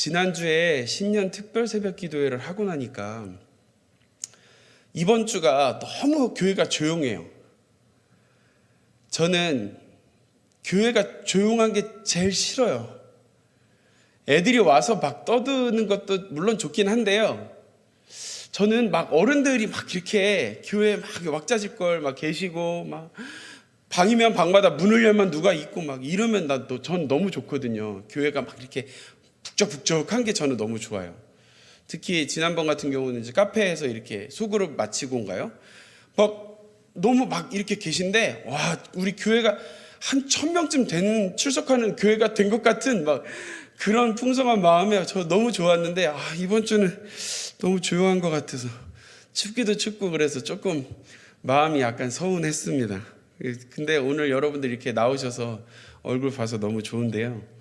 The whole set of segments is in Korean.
지난주에 신년 특별 새벽 기도회를 하고 나니까 이번 주가 너무 교회가 조용해요. 저는 교회가 조용한 게 제일 싫어요. 애들이 와서 막 떠드는 것도 물론 좋긴 한데요. 저는 막 어른들이 막 이렇게 교회에 막 왁자지껄 막 계시고 막 방이면 방마다 문을 열면 누가 있고 막 이러면 전 너무 좋거든요. 교회가 막 이렇게 북적북적한 게 저는 너무 좋아요. 특히 지난번 같은 경우는 이제 카페에서 이렇게 소그룹 마치고인가요? 막 너무 막 이렇게 계신데 와 우리 교회가 한 1000명쯤 되는 출석하는 교회가 된 것 같은 막 그런 풍성한 마음에 저 너무 좋았는데 이번 주는 너무 조용한 것 같아서 춥기도 춥고 그래서 조금 마음이 약간 서운했습니다. 근데 오늘 여러분들 이렇게 나오셔서 얼굴 봐서 너무 좋은데요.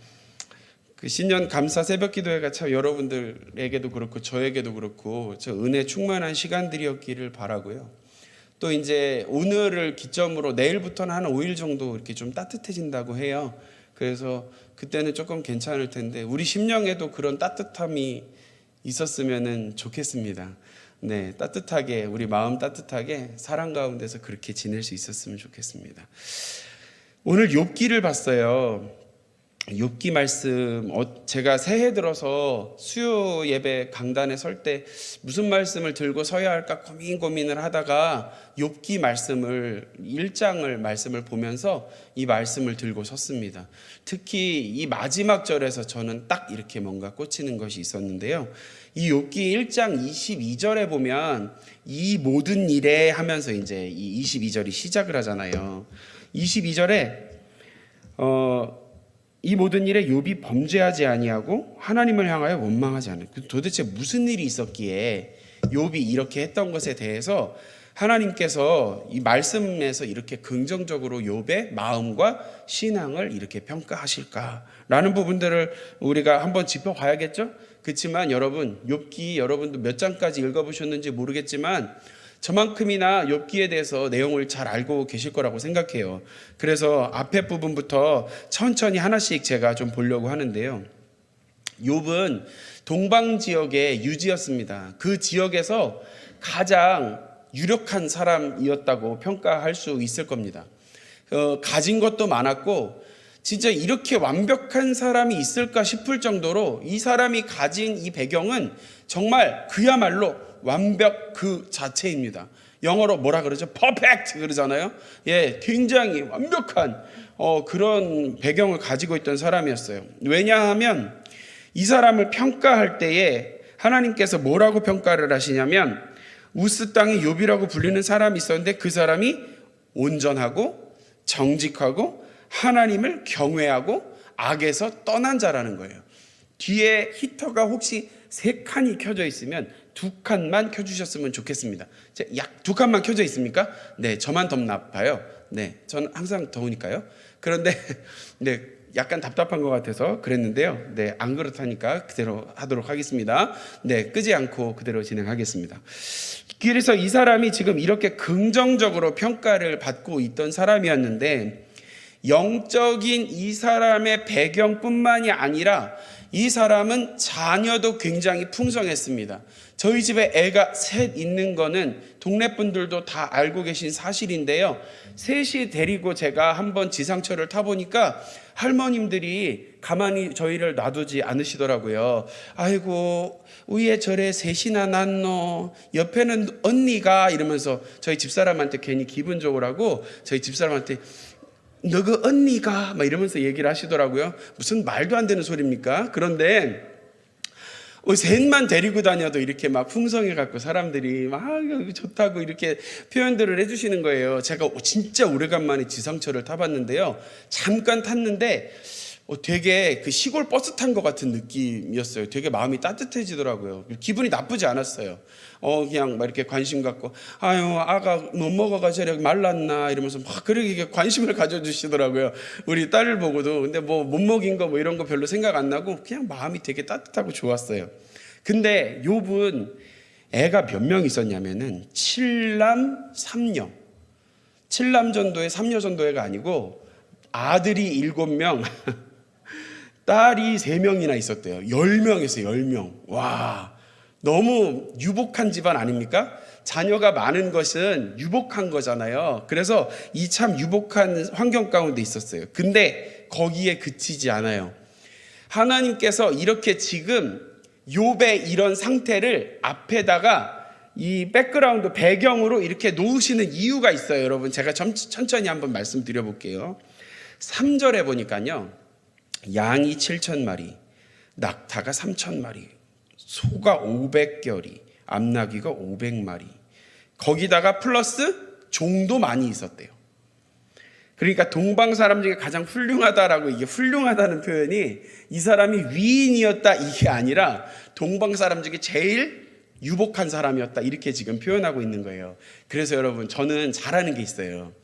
그 신년 감사 새벽 기도회가 참 여러분들에게도 그렇고 저에게도 그렇고 저 은혜 충만한 시간들이었기를 바라고요. 또 이제 오늘을 기점으로 내일부터는 한 5일 정도 이렇게 좀 따뜻해진다고 해요. 그래서 그때는 조금 괜찮을 텐데 우리 심령에도 그런 따뜻함이 있었으면 좋겠습니다. 네, 따뜻하게 우리 마음 따뜻하게 사랑 가운데서 그렇게 지낼 수 있었으면 좋겠습니다. 오늘 욥기를 봤어요. 욥기 말씀 제가 새해 들어서 수요 예배 강단에 설 때 무슨 말씀을 들고 서야 할까 고민을 하다가 욥기 말씀을 1장을 말씀을 보면서 이 말씀을 들고 섰습니다. 특히 이 마지막 절에서 저는 딱 이렇게 뭔가 꽂히는 것이 있었는데요. 이 욥기 1장 22절에 보면 이 모든 일에 하면서 이제 이 22절이 시작을 하잖아요. 22절에 이 모든 일에 욥이 범죄하지 아니하고 하나님을 향하여 원망하지 않은 도대체 무슨 일이 있었기에 욥이 이렇게 했던 것에 대해서 하나님께서 이 말씀에서 이렇게 긍정적으로 욥의 마음과 신앙을 이렇게 평가하실까라는 부분들을 우리가 한번 짚어봐야겠죠. 그렇지만 여러분 욥기 여러분도 몇 장까지 읽어보셨는지 모르겠지만 저만큼이나 욥기에 대해서 내용을 잘 알고 계실 거라고 생각해요. 그래서 앞에 부분부터 천천히 하나씩 제가 좀 보려고 하는데요. 욥은 동방 지역의 유지였습니다. 그 지역에서 가장 유력한 사람이었다고 평가할 수 있을 겁니다. 가진 것도 많았고 진짜 이렇게 완벽한 사람이 있을까 싶을 정도로 이 사람이 가진 이 배경은 정말 그야말로 완벽 그 자체입니다. 영어로 뭐라 그러죠? 퍼펙트 그러잖아요. 예, 굉장히 완벽한 그런 배경을 가지고 있던 사람이었어요. 왜냐하면 이 사람을 평가할 때에 하나님께서 뭐라고 평가를 하시냐면 우스 땅의 욥이라고 불리는 사람이 있었는데 그 사람이 온전하고 정직하고 하나님을 경외하고 악에서 떠난 자라는 거예요. 뒤에 히터가 혹시 3칸이 켜져 있으면 2칸만 켜주셨으면 좋겠습니다. 약 2칸만 켜져 있습니까? 네, 저만 덥나봐요. 네, 저는 항상 더우니까요. 그런데 네, 약간 답답한 것 같아서 그랬는데요. 네, 안 그렇다니까 그대로 하도록 하겠습니다. 네, 끄지 않고 그대로 진행하겠습니다. 그래서 이 사람이 지금 이렇게 긍정적으로 평가를 받고 있던 사람이었는데 영적인 이 사람의 배경뿐만이 아니라 이 사람은 자녀도 굉장히 풍성했습니다. 저희 집에 애가 3 있는 거는 동네 분들도 다 알고 계신 사실인데요. 셋이 데리고 제가 한번 지상철을 타보니까 할머님들이 가만히 저희를 놔두지 않으시더라고요. 아이고 위에 절에 3이나 낳노 옆에는 언니가 이러면서 저희 집사람한테 괜히 기분 좋으라고 저희 집사람한테 너그 언니가 막 이러면서 얘기를 하시더라고요. 무슨 말도 안 되는 소리입니까? 그런데 셋만 데리고 다녀도 이렇게 막 풍성해 갖고 사람들이 막 좋다고 이렇게 표현들을 해주시는 거예요. 제가 진짜 오래간만에 지상철을 타봤는데요. 잠깐 탔는데 되게 그 시골 버스 탄 것 같은 느낌이었어요. 되게 마음이 따뜻해지더라고요. 기분이 나쁘지 않았어요. 그냥 막 이렇게 관심 갖고 아유 아가 못 먹어가 저래 말랐나 이러면서 막 그렇게 관심을 가져주시더라고요. 우리 딸을 보고도. 근데 뭐 못 먹인 거 뭐 이런 거 별로 생각 안 나고 그냥 마음이 되게 따뜻하고 좋았어요. 근데 욥은 애가 몇 명 있었냐면은 7남 3녀. 7남 전도의 3녀 전도회가 아니고 아들이 7명 딸이 3명이나 있었대요. 10명에서 10명. 와, 너무 유복한 집안 아닙니까? 자녀가 많은 것은 유복한 거잖아요. 그래서 이 참 유복한 환경 가운데 있었어요. 근데 거기에 그치지 않아요. 하나님께서 이렇게 지금 욥의 이런 상태를 앞에다가 이 백그라운드 배경으로 이렇게 놓으시는 이유가 있어요. 여러분, 제가 천천히 한번 말씀드려 볼게요. 3절에 보니까요, 양이 7,000마리, 낙타가 3,000마리, 소가 500결이, 암나귀가 500마리, 거기다가 플러스 종도 많이 있었대요. 그러니까 동방 사람 중에 가장 훌륭하다라고, 이게 훌륭하다는 표현이 이 사람이 위인이었다 이게 아니라 동방 사람 중에 제일 유복한 사람이었다 이렇게 지금 표현하고 있는 거예요. 그래서 여러분, 저는 잘하는 게 있어요.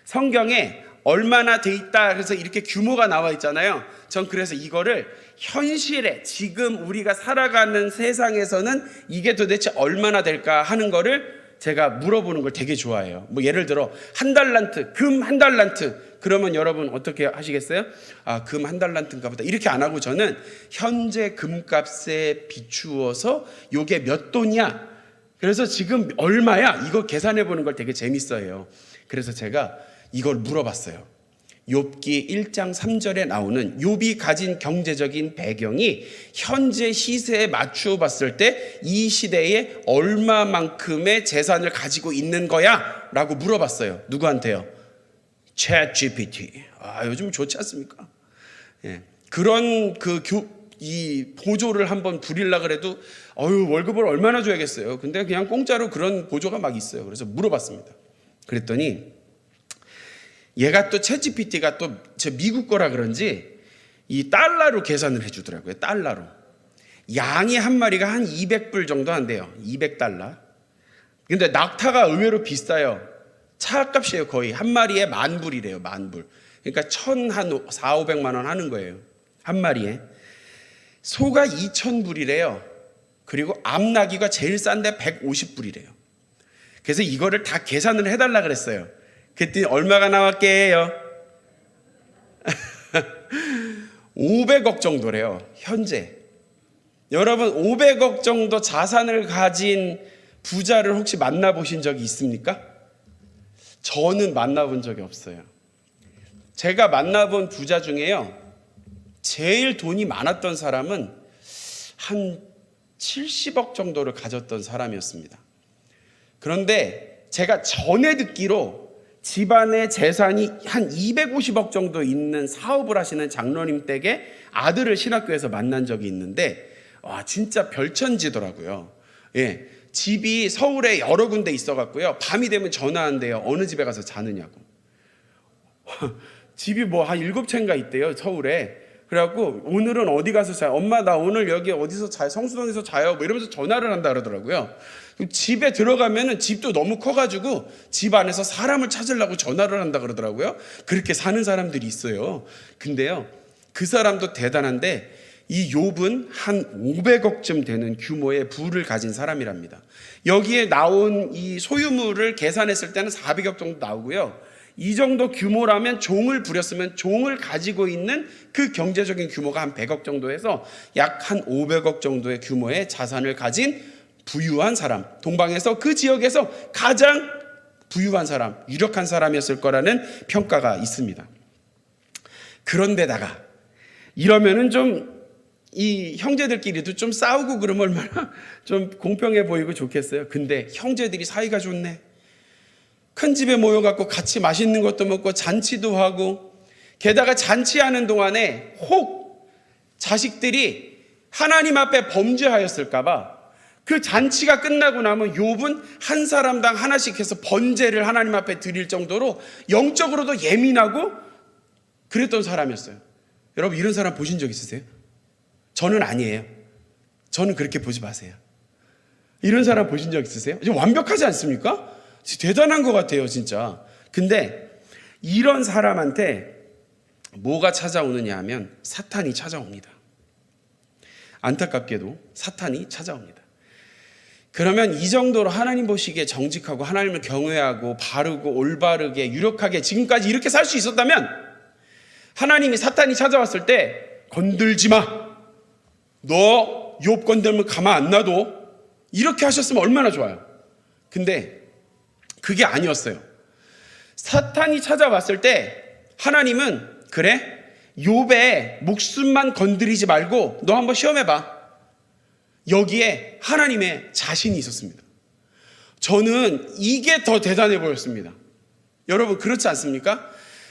성경에 얼마나 돼 있다 그래서 이렇게 규모가 나와 있잖아요. 전 그래서 이거를 현실에 지금 우리가 살아가는 세상에서는 이게 도대체 얼마나 될까 하는 거를 제가 물어보는 걸 되게 좋아해요. 뭐 예를 들어 1달란트, 금 1달란트 그러면 여러분 어떻게 하시겠어요? 아, 금 1달란트인가 보다 이렇게 안 하고 저는 현재 금값에 비추어서 요게 몇 돈이야? 그래서 지금 얼마야? 이거 계산해 보는 걸 되게 재밌어해요. 그래서 제가 이걸 물어봤어요. 욥기 1장 3절에 나오는 욥이 가진 경제적인 배경이 현재 시세에 맞추어 봤을 때 이 시대에 얼마만큼의 재산을 가지고 있는 거야? 라고 물어봤어요. 누구한테요? 챗GPT. 아, 요즘 좋지 않습니까? 예. 그런 이 보조를 한번 부리려고 그래도 월급을 얼마나 줘야겠어요. 근데 그냥 공짜로 그런 보조가 막 있어요. 그래서 물어봤습니다. 그랬더니 얘가 또 챗GPT가 또 저 미국 거라 그런지 이 달러로 계산을 해주더라고요. 달러로. 양이 한 마리가 한 200불 정도 한대요. 200달러. 근데 낙타가 의외로 비싸요. 차값이에요. 거의 한 마리에 10,000불이래요. 10,000불. 그러니까 한 400~500만 원 하는 거예요. 한 마리에. 소가 2,000불이래요. 그리고 암나귀가 제일 싼데 150불이래요. 그래서 이거를 다 계산을 해달라 그랬어요. 그랬더니 얼마가 나왔게요? 500억 정도래요. 현재. 여러분 500억 정도 자산을 가진 부자를 혹시 만나보신 적이 있습니까? 저는 만나본 적이 없어요. 제가 만나본 부자 중에요, 제일 돈이 많았던 사람은 한 70억 정도를 가졌던 사람이었습니다. 그런데 제가 전에 듣기로 집안의 재산이 한 250억 정도 있는 사업을 하시는 장로님 댁에 아들을 신학교에서 만난 적이 있는데, 와, 진짜 별천지더라고요. 예, 집이 서울에 여러 군데 있어갖고요, 밤이 되면 전화한대요. 어느 집에 가서 자느냐고. 집이 뭐 한 7채인가 있대요, 서울에. 그래갖고 오늘은 어디 가서 자요? 엄마, 나 오늘 여기 어디서 자요? 성수동에서 자요? 뭐 이러면서 전화를 한다 그러더라고요. 집에 들어가면은 집도 너무 커가지고 집 안에서 사람을 찾으려고 전화를 한다 그러더라고요. 그렇게 사는 사람들이 있어요. 근데요, 그 사람도 대단한데 이 욥은 한 500억쯤 되는 규모의 부를 가진 사람이랍니다. 여기에 나온 이 소유물을 계산했을 때는 400억 정도 나오고요. 이 정도 규모라면 종을 부렸으면 종을 가지고 있는 그 경제적인 규모가 한 100억 정도 해서 약 한 500억 정도의 규모의 자산을 가진 부유한 사람, 동방에서 그 지역에서 가장 부유한 사람, 유력한 사람이었을 거라는 평가가 있습니다. 그런데다가 이러면은 좀 이 형제들끼리도 좀 싸우고 그러면 얼마나 좀 공평해 보이고 좋겠어요. 근데 형제들이 사이가 좋네. 큰 집에 모여갖고 같이 맛있는 것도 먹고 잔치도 하고, 게다가 잔치하는 동안에 혹 자식들이 하나님 앞에 범죄하였을까봐 그 잔치가 끝나고 나면 욥은 한 사람당 하나씩 해서 번제를 하나님 앞에 드릴 정도로 영적으로도 예민하고 그랬던 사람이었어요. 여러분, 이런 사람 보신 적 있으세요? 저는 아니에요. 저는 그렇게 보지 마세요. 이런 사람 보신 적 있으세요? 완벽하지 않습니까? 대단한 것 같아요, 진짜. 근데 이런 사람한테 뭐가 찾아오느냐 하면 사탄이 찾아옵니다. 안타깝게도 사탄이 찾아옵니다. 그러면 이 정도로 하나님 보시기에 정직하고 하나님을 경외하고 바르고 올바르게 유력하게 지금까지 이렇게 살 수 있었다면, 하나님이 사탄이 찾아왔을 때 건들지 마. 너 욥 건들면 가만 안 놔둬. 이렇게 하셨으면 얼마나 좋아요. 근데 그게 아니었어요. 사탄이 찾아왔을 때 하나님은 그래? 욥의 목숨만 건드리지 말고 너 한번 시험해봐. 여기에 하나님의 자신이 있었습니다. 저는 이게 더 대단해 보였습니다. 여러분 그렇지 않습니까?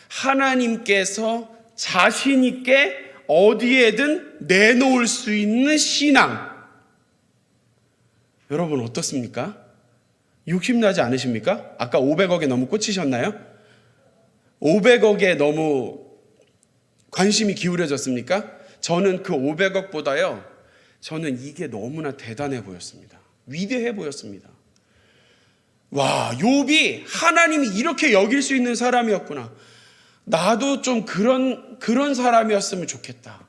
하나님께서 자신 있게 어디에든 내놓을 수 있는 신앙. 여러분 어떻습니까? 욕심나지 않으십니까? 아까 500억에 너무 꽂히셨나요? 500억에 너무 관심이 기울여졌습니까? 저는 그 500억보다요, 저는 이게 너무나 대단해 보였습니다. 위대해 보였습니다. 와, 욥이 하나님이 이렇게 여길 수 있는 사람이었구나. 나도 좀 그런 사람이었으면 좋겠다.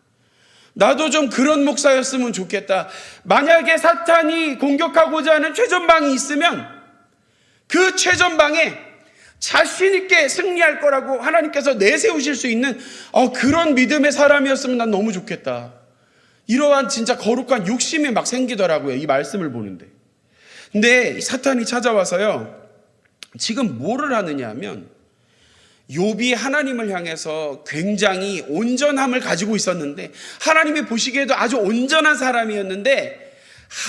나도 좀 그런 목사였으면 좋겠다. 만약에 사탄이 공격하고자 하는 최전방이 있으면 그 최전방에 자신 있게 승리할 거라고 하나님께서 내세우실 수 있는 그런 믿음의 사람이었으면 난 너무 좋겠다. 이러한 진짜 거룩한 욕심이 막 생기더라고요. 이 말씀을 보는데. 근데 사탄이 찾아와서요, 지금 뭐를 하느냐 하면 욥이 하나님을 향해서 굉장히 온전함을 가지고 있었는데, 하나님이 보시기에도 아주 온전한 사람이었는데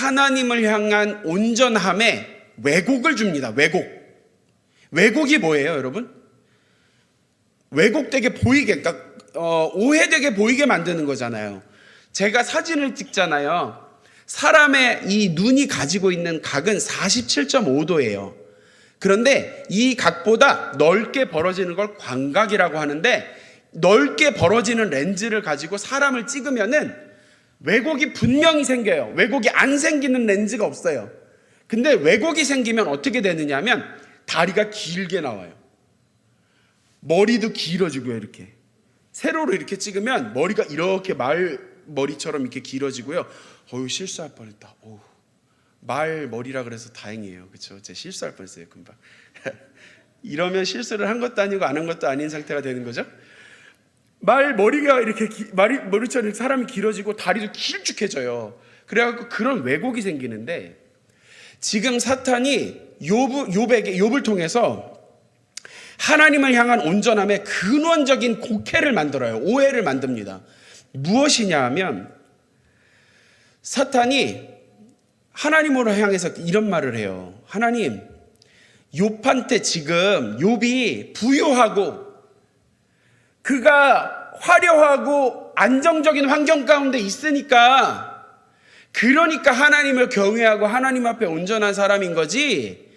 하나님을 향한 온전함에 왜곡을 줍니다. 왜곡이 뭐예요, 여러분? 왜곡되게 보이게, 그러니까 오해되게 보이게 만드는 거잖아요. 제가 사진을 찍잖아요. 사람의 이 눈이 가지고 있는 각은 47.5도예요. 그런데 이 각보다 넓게 벌어지는 걸 광각이라고 하는데, 넓게 벌어지는 렌즈를 가지고 사람을 찍으면은 왜곡이 분명히 생겨요. 왜곡이 안 생기는 렌즈가 없어요. 근데 왜곡이 생기면 어떻게 되느냐 하면 다리가 길게 나와요. 머리도 길어지고요, 이렇게. 세로로 이렇게 찍으면 머리가 이렇게 말머리처럼 이렇게 길어지고요. 실수할 뻔했다. 말 머리라 그래서 다행이에요. 그렇죠? 제가 실수할 뻔했어요, 금방. 이러면 실수를 한 것도 아니고 안 한 것도 아닌 상태가 되는 거죠. 말 머리가 이렇게 머리처럼 사람이 길어지고 다리도 길쭉해져요. 그래갖고 그런 왜곡이 생기는데, 지금 사탄이 욥을 통해서 하나님을 향한 온전함의 근원적인 곡해를 만들어요. 오해를 만듭니다. 무엇이냐 하면 사탄이 하나님으로 향해서 이런 말을 해요. 하나님, 욥한테 지금 욥이 부유하고 그가 화려하고 안정적인 환경 가운데 있으니까, 그러니까 하나님을 경외하고 하나님 앞에 온전한 사람인 거지,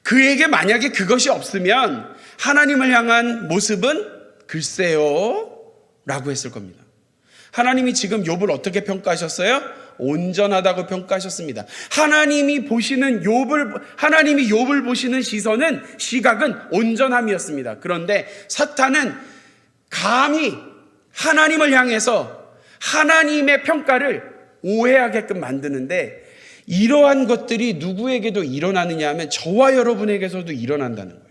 그에게 만약에 그것이 없으면 하나님을 향한 모습은 글쎄요 라고 했을 겁니다. 하나님이 지금 욥을 어떻게 평가하셨어요? 온전하다고 평가하셨습니다. 하나님이 욥을 보시는 시각은 온전함이었습니다. 그런데 사탄은 감히 하나님을 향해서 하나님의 평가를 오해하게끔 만드는데, 이러한 것들이 누구에게도 일어나느냐 하면 저와 여러분에게서도 일어난다는 거예요.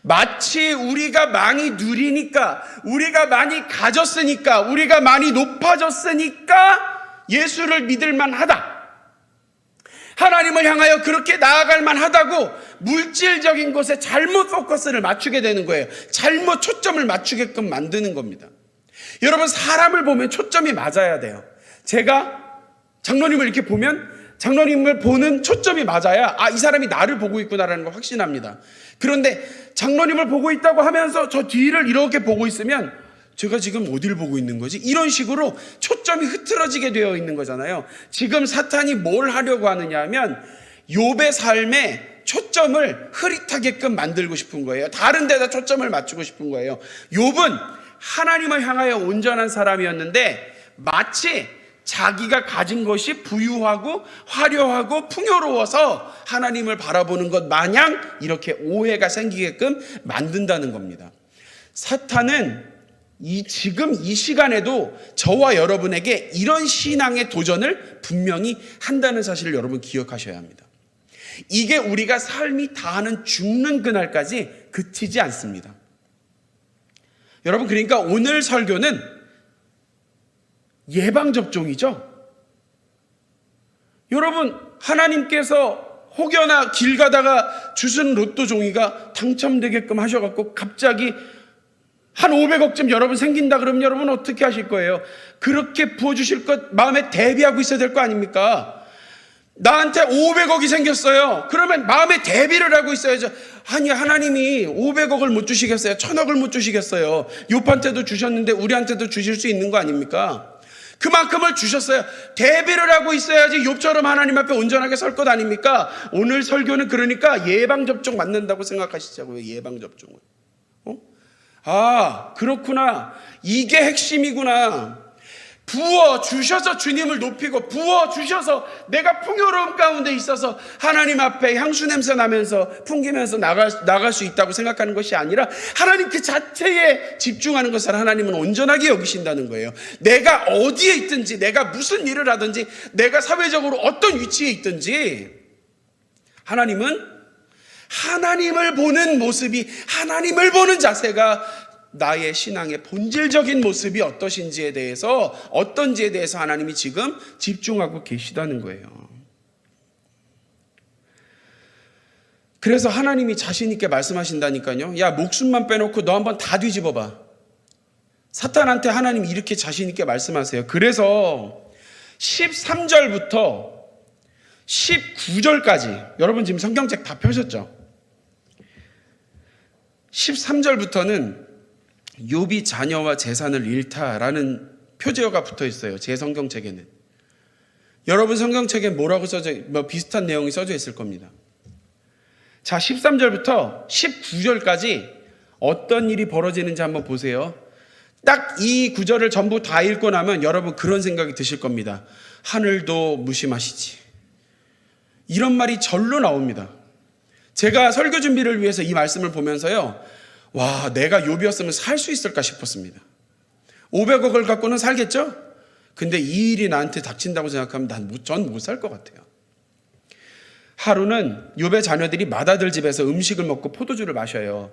마치 우리가 많이 누리니까, 우리가 많이 가졌으니까, 우리가 많이 높아졌으니까 예수를 믿을 만하다, 하나님을 향하여 그렇게 나아갈 만하다고 물질적인 것에 잘못 포커스를 맞추게 되는 거예요. 잘못 초점을 맞추게끔 만드는 겁니다. 여러분, 사람을 보면 초점이 맞아야 돼요. 제가 장로님을 이렇게 보면 장로님을 보는 초점이 맞아야 이 사람이 나를 보고 있구나라는 걸 확신합니다. 그런데 장로님을 보고 있다고 하면서 저 뒤를 이렇게 보고 있으면 제가 지금 어디를 보고 있는 거지? 이런 식으로 초점이 흐트러지게 되어 있는 거잖아요. 지금 사탄이 뭘 하려고 하느냐 하면 욥의 삶에 초점을 흐릿하게끔 만들고 싶은 거예요. 다른 데다 초점을 맞추고 싶은 거예요. 욥은 하나님을 향하여 온전한 사람이었는데 마치 자기가 가진 것이 부유하고 화려하고 풍요로워서 하나님을 바라보는 것 마냥 이렇게 오해가 생기게끔 만든다는 겁니다. 사탄은 지금 이 시간에도 저와 여러분에게 이런 신앙의 도전을 분명히 한다는 사실을 여러분 기억하셔야 합니다. 이게 우리가 삶이 다하는 죽는 그날까지 그치지 않습니다. 여러분, 그러니까 오늘 설교는 예방접종이죠. 여러분, 하나님께서 혹여나 길 가다가 주신 로또 종이가 당첨되게끔 하셔갖고 갑자기 한 500억쯤 여러분 생긴다 그러면 여러분 어떻게 하실 거예요? 그렇게 부어주실 것 마음에 대비하고 있어야 될 거 아닙니까? 나한테 500억이 생겼어요. 그러면 마음에 대비를 하고 있어야죠. 아니, 하나님이 500억을 못 주시겠어요? 1000억을 못 주시겠어요? 욥한테도 주셨는데 우리한테도 주실 수 있는 거 아닙니까? 그만큼을 주셨어요. 대비를 하고 있어야지 욥처럼 하나님 앞에 온전하게 설 것 아닙니까? 오늘 설교는 그러니까 예방접종 맞는다고 생각하시자고요. 예방접종을. 아, 그렇구나. 이게 핵심이구나. 부어 주셔서 주님을 높이고 부어 주셔서 내가 풍요로움 가운데 있어서 하나님 앞에 향수 냄새 나면서 풍기면서 나갈 수 있다고 생각하는 것이 아니라 하나님 그 자체에 집중하는 것을 하나님은 온전하게 여기신다는 거예요. 내가 어디에 있든지, 내가 무슨 일을 하든지, 내가 사회적으로 어떤 위치에 있든지 하나님은 하나님을 보는 모습이, 하나님을 보는 자세가 나의 신앙의 본질적인 모습이 어떠신지에 대해서, 어떤지에 대해서 하나님이 지금 집중하고 계시다는 거예요. 그래서 하나님이 자신 있게 말씀하신다니까요. 야, 목숨만 빼놓고 너 한번 다 뒤집어 봐. 사탄한테 하나님이 이렇게 자신 있게 말씀하세요. 그래서 13절부터 19절까지, 여러분 지금 성경책 다 펴셨죠? 13절부터는 욥이 자녀와 재산을 잃다라는 표제어가 붙어 있어요. 제 성경책에는. 여러분 성경책에 뭐라고 비슷한 내용이 써져 있을 겁니다. 자, 13절부터 19절까지 어떤 일이 벌어지는지 한번 보세요. 딱 이 구절을 전부 다 읽고 나면 여러분 그런 생각이 드실 겁니다. 하늘도 무심하시지. 이런 말이 절로 나옵니다. 제가 설교 준비를 위해서 이 말씀을 보면서요, 와, 내가 욥이었으면 살 수 있을까 싶었습니다. 500억을 갖고는 살겠죠? 근데 이 일이 나한테 닥친다고 생각하면 전 못 살 것 같아요. 하루는 욥의 자녀들이 맏아들 집에서 음식을 먹고 포도주를 마셔요.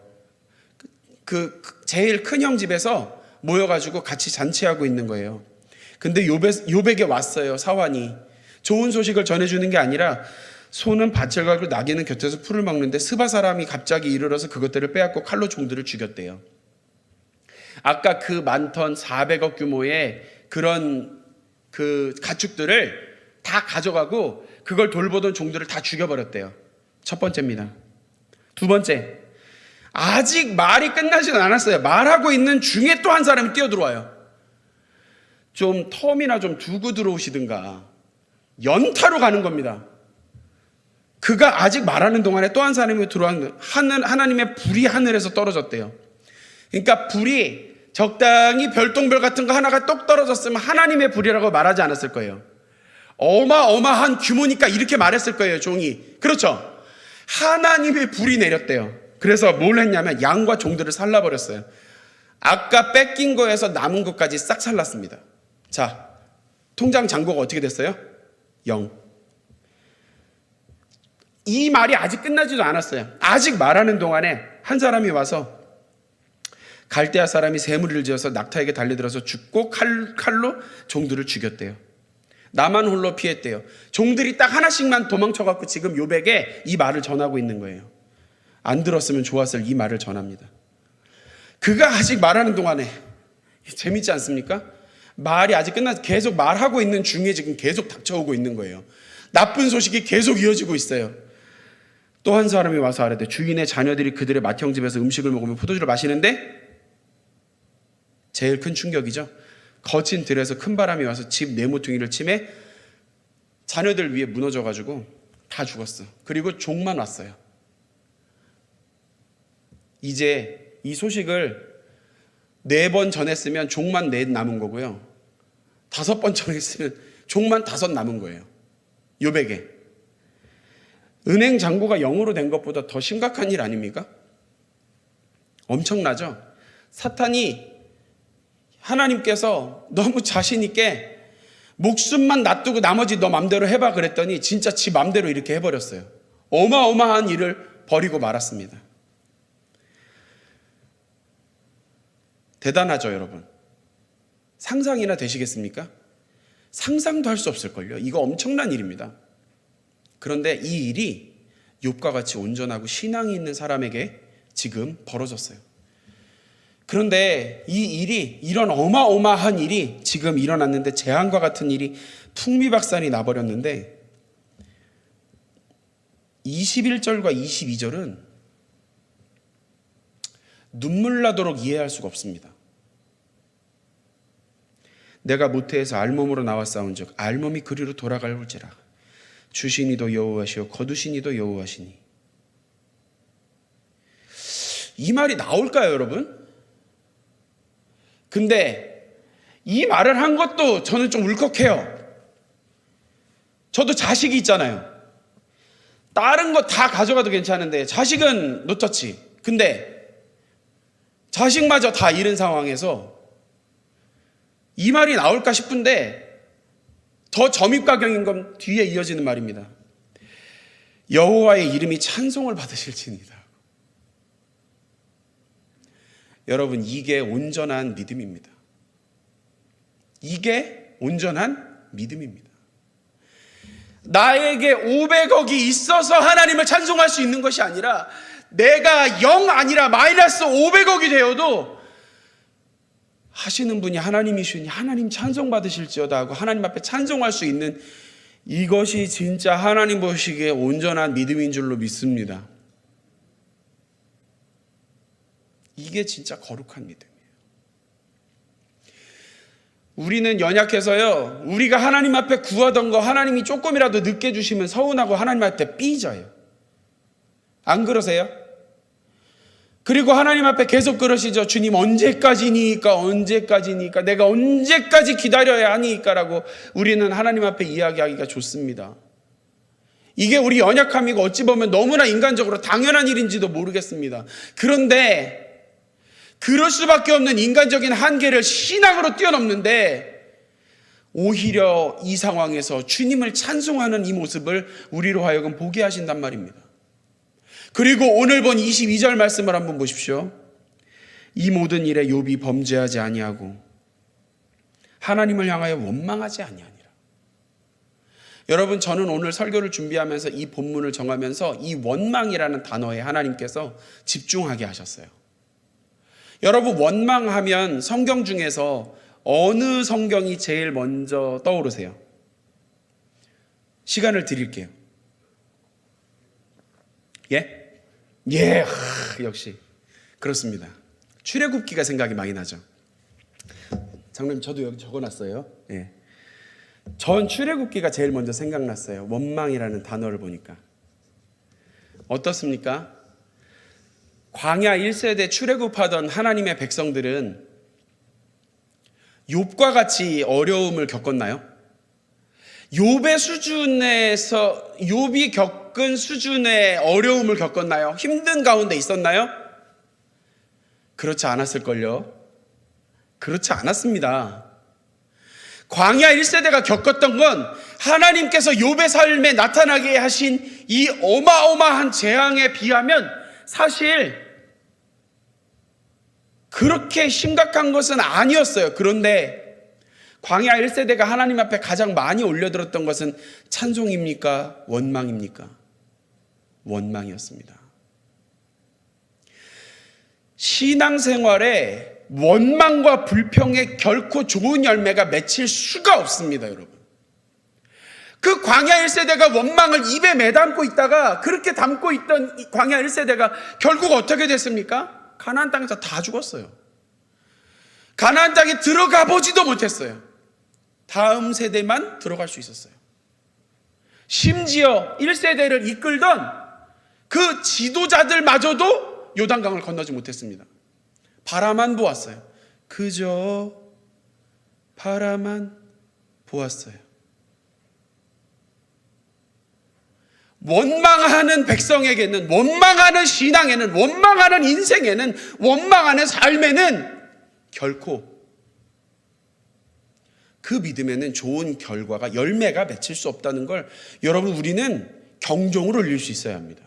그 제일 큰 형 집에서 모여가지고 같이 잔치하고 있는 거예요. 근데 욥에게 왔어요, 사환이. 좋은 소식을 전해주는 게 아니라 소는 밭을 갈고 나귀는 곁에서 풀을 먹는데 스바 사람이 갑자기 이르러서 그것들을 빼앗고 칼로 종들을 죽였대요. 아까 그 많던 400억 규모의 그런 그 가축들을 다 가져가고 그걸 돌보던 종들을 다 죽여버렸대요. 첫 번째입니다. 두 번째, 아직 말이 끝나지는 않았어요. 말하고 있는 중에 또 한 사람이 뛰어들어와요. 좀 텀이나 좀 두고 들어오시든가. 연타로 가는 겁니다. 그가 아직 말하는 동안에 또 한 사람이 들어왔는데 하나님의 불이 하늘에서 떨어졌대요. 그러니까 불이 적당히 별똥별 같은 거 하나가 똑 떨어졌으면 하나님의 불이라고 말하지 않았을 거예요. 어마어마한 규모니까 이렇게 말했을 거예요, 종이. 그렇죠? 하나님의 불이 내렸대요. 그래서 뭘 했냐면 양과 종들을 살라버렸어요. 아까 뺏긴 거에서 남은 것까지 싹 살랐습니다. 자, 통장 잔고가 어떻게 됐어요? 0. 이 말이 아직 끝나지도 않았어요. 아직 말하는 동안에 한 사람이 와서 갈대아 사람이 새무리를 지어서 낙타에게 달려들어서 죽고 칼로 종들을 죽였대요. 나만 홀로 피했대요. 종들이 딱 하나씩만 도망쳐갖고 지금 욥에게 이 말을 전하고 있는 거예요. 안 들었으면 좋았을 이 말을 전합니다. 그가 아직 말하는 동안에, 재밌지 않습니까? 말이 아직 끝나서 계속 말하고 있는 중에 지금 계속 닥쳐오고 있는 거예요. 나쁜 소식이 계속 이어지고 있어요. 또 한 사람이 와서 아뢰되 주인의 자녀들이 그들의 맏형 집에서 음식을 먹으며 포도주를 마시는데, 제일 큰 충격이죠. 거친 들에서 큰 바람이 와서 집 네모퉁이를 치매 자녀들 위에 무너져가지고 다 죽었어. 그리고 종만 왔어요. 이제 이 소식을 4번 전했으면 종만 4 남은 거고요. 5번 전했으면 종만 5 남은 거예요. 욥에게. 은행 잔고가 0으로 된 것보다 더 심각한 일 아닙니까? 엄청나죠? 사탄이, 하나님께서 너무 자신 있게 목숨만 놔두고 나머지 너 맘대로 해봐 그랬더니 진짜 지 맘대로 이렇게 해버렸어요. 어마어마한 일을 벌이고 말았습니다. 대단하죠, 여러분? 상상이나 되시겠습니까? 상상도 할 수 없을걸요. 이거 엄청난 일입니다. 그런데 이 일이 욥과 같이 온전하고 신앙이 있는 사람에게 지금 벌어졌어요. 그런데 이 일이, 이런 어마어마한 일이 지금 일어났는데, 재앙과 같은 일이 풍미박산이 나버렸는데, 21절과 22절은 눈물 나도록 이해할 수가 없습니다. 내가 모태에서 알몸으로 나와 싸운즉 알몸이 그리로 돌아갈지라. 주신 이도 여호와시오 거두신 이도 여호와시니. 이 말이 나올까요, 여러분? 근데 이 말을 한 것도 저는 좀 울컥해요. 저도 자식이 있잖아요. 다른 거 다 가져가도 괜찮은데 자식은 노터치. 근데 자식마저 다 잃은 상황에서 이 말이 나올까 싶은데, 더 점입가경인 건 뒤에 이어지는 말입니다. 여호와의 이름이 찬송을 받으실지니이다. 여러분, 이게 온전한 믿음입니다. 이게 온전한 믿음입니다. 나에게 500억이 있어서 하나님을 찬송할 수 있는 것이 아니라, 내가 0 아니라 마이너스 500억이 되어도 하시는 분이 하나님이시니 하나님 찬송 받으실지어다 하고 하나님 앞에 찬송할 수 있는, 이것이 진짜 하나님 보시기에 온전한 믿음인 줄로 믿습니다. 이게 진짜 거룩한 믿음이에요. 우리는 연약해서요, 우리가 하나님 앞에 구하던 거 하나님이 조금이라도 늦게 주시면 서운하고 하나님 앞에 삐져요. 안 그러세요? 그리고 하나님 앞에 계속 그러시죠. 주님, 언제까지니까 내가 언제까지 기다려야 하니까 라고 우리는 하나님 앞에 이야기하기가 좋습니다. 이게 우리 연약함이고 어찌 보면 너무나 인간적으로 당연한 일인지도 모르겠습니다. 그런데 그럴 수밖에 없는 인간적인 한계를 신앙으로 뛰어넘는데, 오히려 이 상황에서 주님을 찬송하는 이 모습을 우리로 하여금 보게 하신단 말입니다. 그리고 오늘 본 22절 말씀을 한번 보십시오. 이 모든 일에 욥이 범죄하지 아니하고 하나님을 향하여 원망하지 아니하니라. 여러분, 저는 오늘 설교를 준비하면서 이 본문을 정하면서 이 원망이라는 단어에 하나님께서 집중하게 하셨어요. 여러분, 원망하면 성경 중에서 어느 성경이 제일 먼저 떠오르세요? 시간을 드릴게요. 예? 역시 그렇습니다. 출애굽기가 생각이 많이 나죠. 장로님, 저도 여기 적어놨어요. 예. 전 출애굽기가 제일 먼저 생각났어요. 원망이라는 단어를 보니까. 어떻습니까? 광야 1세대 출애굽하던 하나님의 백성들은 욥과 같이 어려움을 겪었나요? 욥의 수준에서, 욥이 겪은 수준의 어려움을 겪었나요? 힘든 가운데 있었나요? 그렇지 않았을걸요. 그렇지 않았습니다. 광야 1세대가 겪었던 건 하나님께서 욥의 삶에 나타나게 하신 이 어마어마한 재앙에 비하면 사실 그렇게 심각한 것은 아니었어요. 그런데 광야 1세대가 하나님 앞에 가장 많이 올려들었던 것은 찬송입니까? 원망입니까? 원망이었습니다. 신앙생활에 원망과 불평에 결코 좋은 열매가 맺힐 수가 없습니다, 여러분. 그 광야 1세대가 원망을 입에 매담고 있다가, 그렇게 담고 있던 이 광야 1세대가 결국 어떻게 됐습니까? 가나안 땅에서 다 죽었어요. 가나안 땅에 들어가 보지도 못했어요. 다음 세대만 들어갈 수 있었어요. 심지어 1세대를 이끌던 그 지도자들마저도 요단강을 건너지 못했습니다. 바라만 보았어요. 그저 바라만 보았어요. 원망하는 백성에게는, 원망하는 신앙에는, 원망하는 인생에는, 원망하는 삶에는 결코 그 믿음에는 좋은 결과가, 열매가 맺힐 수 없다는 걸 여러분, 우리는 경종을 울릴 수 있어야 합니다.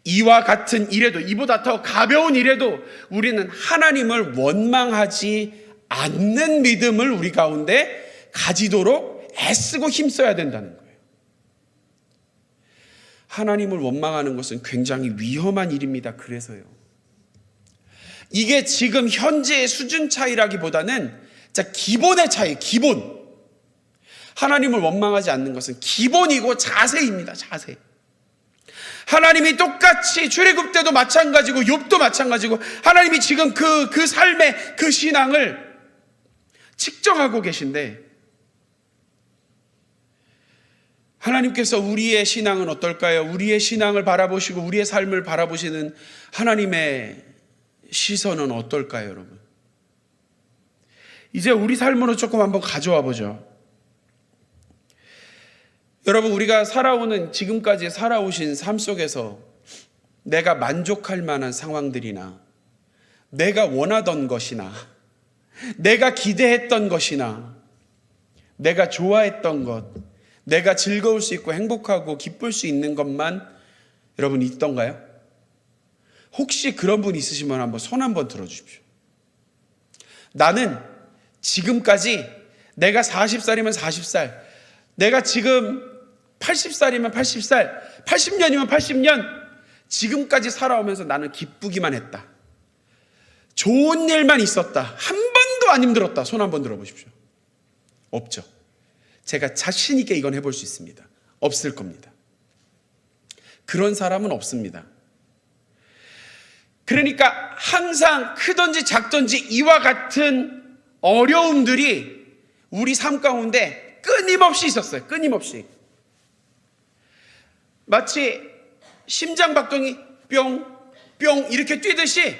이와 같은 일에도, 이보다 더 가벼운 일에도 우리는 하나님을 원망하지 않는 믿음을 우리 가운데 가지도록 애쓰고 힘써야 된다는 거예요. 하나님을 원망하는 것은 굉장히 위험한 일입니다. 그래서요. 이게 지금 현재의 수준 차이라기보다는 진짜 기본의 차이, 기본. 하나님을 원망하지 않는 것은 기본이고 자세입니다. 자세. 하나님이 똑같이 출애굽 때도 마찬가지고 욥도 마찬가지고 하나님이 지금 그 삶의 그 신앙을 측정하고 계신데, 하나님께서 우리의 신앙은 어떨까요? 우리의 신앙을 바라보시고 우리의 삶을 바라보시는 하나님의 시선은 어떨까요, 여러분? 이제 우리 삶으로 조금 한번 가져와 보죠. 여러분, 우리가 지금까지 살아오신 삶 속에서 내가 만족할 만한 상황들이나 내가 원하던 것이나 내가 기대했던 것이나 내가 좋아했던 것, 내가 즐거울 수 있고 행복하고 기쁠 수 있는 것만 여러분 있던가요? 혹시 그런 분 있으시면 한번 손 한번 들어주십시오. 나는 지금까지 내가 40살이면 40살, 내가 지금 80살이면 80살, 80년이면 80년, 지금까지 살아오면서 나는 기쁘기만 했다. 좋은 일만 있었다. 한 번도 안 힘들었다. 손 한번 들어보십시오. 없죠. 제가 자신 있게 이건 해볼 수 있습니다. 없을 겁니다. 그런 사람은 없습니다. 그러니까 항상 크든지 작든지 이와 같은 어려움들이 우리 삶 가운데 끊임없이 있었어요. 끊임없이. 마치 심장박동이 뿅뿅 이렇게 뛰듯이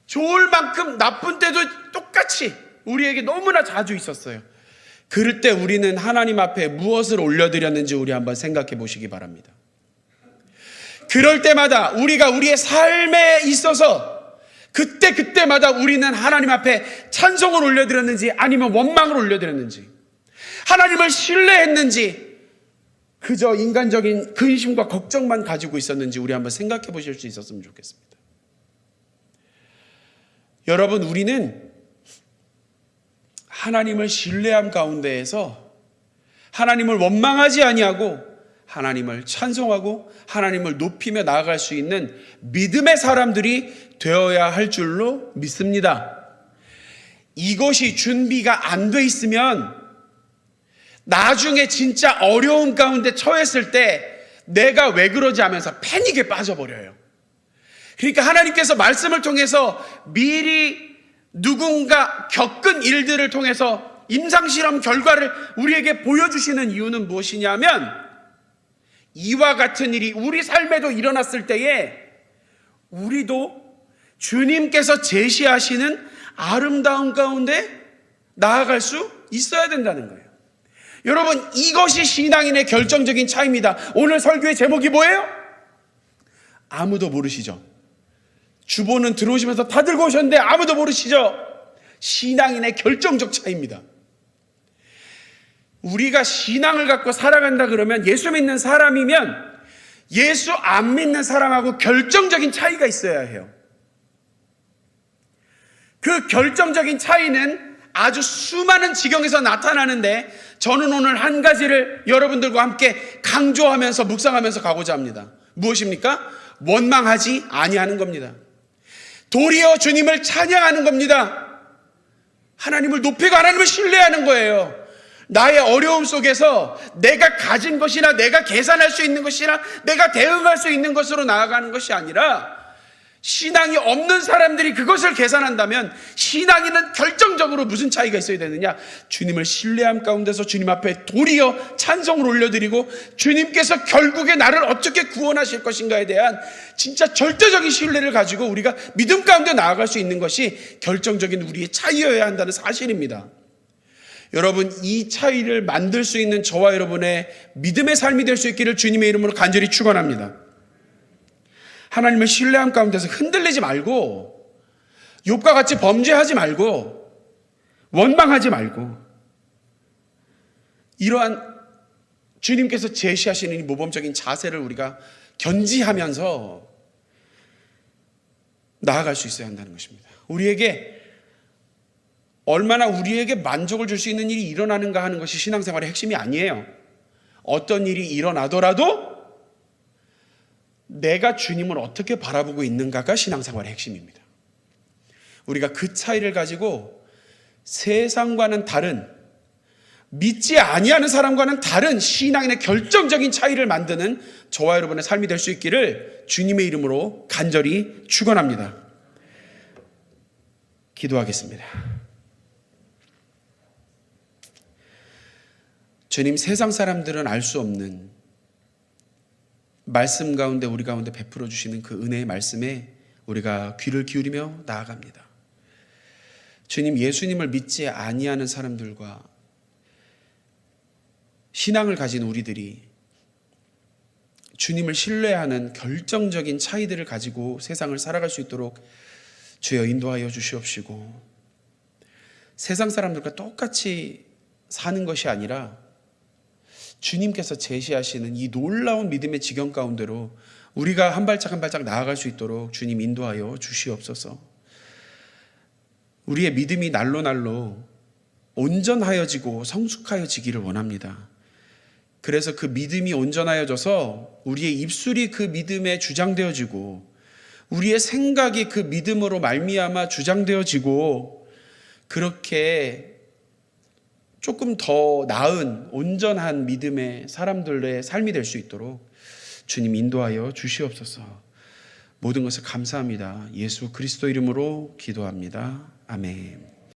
좋을 만큼 나쁜 때도 똑같이 우리에게 너무나 자주 있었어요. 그럴 때 우리는 하나님 앞에 무엇을 올려드렸는지 우리 한번 생각해 보시기 바랍니다. 그럴 때마다 우리가 우리의 삶에 있어서 그때마다 우리는 하나님 앞에 찬송을 올려드렸는지 아니면 원망을 올려드렸는지, 하나님을 신뢰했는지 그저 인간적인 근심과 걱정만 가지고 있었는지 우리 한번 생각해 보실 수 있었으면 좋겠습니다. 여러분, 우리는 하나님을 신뢰함 가운데에서 하나님을 원망하지 아니하고 하나님을 찬송하고 하나님을 높이며 나아갈 수 있는 믿음의 사람들이 되어야 할 줄로 믿습니다. 이것이 준비가 안 돼 있으면 나중에 진짜 어려움 가운데 처했을 때 내가 왜 그러지 하면서 패닉에 빠져버려요. 그러니까 하나님께서 말씀을 통해서 미리 누군가 겪은 일들을 통해서 임상실험 결과를 우리에게 보여주시는 이유는 무엇이냐면, 이와 같은 일이 우리 삶에도 일어났을 때에 우리도 주님께서 제시하시는 아름다운 가운데 나아갈 수 있어야 된다는 거예요. 여러분, 이것이 신앙인의 결정적인 차이입니다. 오늘 설교의 제목이 뭐예요? 아무도 모르시죠? 주보는 들어오시면서 다 들고 오셨는데 아무도 모르시죠? 신앙인의 결정적 차이입니다. 우리가 신앙을 갖고 살아간다 그러면, 예수 믿는 사람이면 예수 안 믿는 사람하고 결정적인 차이가 있어야 해요. 그 결정적인 차이는 아주 수많은 지경에서 나타나는데, 저는 오늘 한 가지를 여러분들과 함께 강조하면서 묵상하면서 가고자 합니다. 무엇입니까? 원망하지 아니하는 겁니다. 도리어 주님을 찬양하는 겁니다. 하나님을 높이고 하나님을 신뢰하는 거예요. 나의 어려움 속에서 내가 가진 것이나 내가 계산할 수 있는 것이나 내가 대응할 수 있는 것으로 나아가는 것이 아니라, 신앙이 없는 사람들이 그것을 계산한다면 신앙인은 결정적으로 무슨 차이가 있어야 되느냐? 주님을 신뢰함 가운데서 주님 앞에 도리어 찬송을 올려드리고 주님께서 결국에 나를 어떻게 구원하실 것인가에 대한 진짜 절대적인 신뢰를 가지고 우리가 믿음 가운데 나아갈 수 있는 것이 결정적인 우리의 차이여야 한다는 사실입니다. 여러분, 이 차이를 만들 수 있는 저와 여러분의 믿음의 삶이 될 수 있기를 주님의 이름으로 간절히 축원합니다. 하나님을 신뢰함 가운데서 흔들리지 말고, 욥과 같이 범죄하지 말고, 원망하지 말고, 이러한 주님께서 제시하시는 이 모범적인 자세를 우리가 견지하면서 나아갈 수 있어야 한다는 것입니다. 우리에게 얼마나 우리에게 만족을 줄 수 있는 일이 일어나는가 하는 것이 신앙생활의 핵심이 아니에요. 어떤 일이 일어나더라도 내가 주님을 어떻게 바라보고 있는가가 신앙생활의 핵심입니다. 우리가 그 차이를 가지고 세상과는 다른, 믿지 아니하는 사람과는 다른 신앙인의 결정적인 차이를 만드는 저와 여러분의 삶이 될 수 있기를 주님의 이름으로 간절히 축원합니다. 기도하겠습니다. 주님, 세상 사람들은 알 수 없는 말씀 가운데 우리 가운데 베풀어 주시는 그 은혜의 말씀에 우리가 귀를 기울이며 나아갑니다. 주님, 예수님을 믿지 아니하는 사람들과 신앙을 가진 우리들이 주님을 신뢰하는 결정적인 차이들을 가지고 세상을 살아갈 수 있도록 주여 인도하여 주시옵시고, 세상 사람들과 똑같이 사는 것이 아니라 주님께서 제시하시는 이 놀라운 믿음의 지경 가운데로 우리가 한 발짝 한 발짝 나아갈 수 있도록 주님 인도하여 주시옵소서. 우리의 믿음이 날로 날로 온전하여지고 성숙하여지기를 원합니다. 그래서 그 믿음이 온전하여져서 우리의 입술이 그 믿음에 주장되어지고 우리의 생각이 그 믿음으로 말미암아 주장되어지고, 그렇게 조금 더 나은 온전한 믿음의 사람들의 삶이 될 수 있도록 주님 인도하여 주시옵소서. 모든 것을 감사합니다. 예수 그리스도 이름으로 기도합니다. 아멘.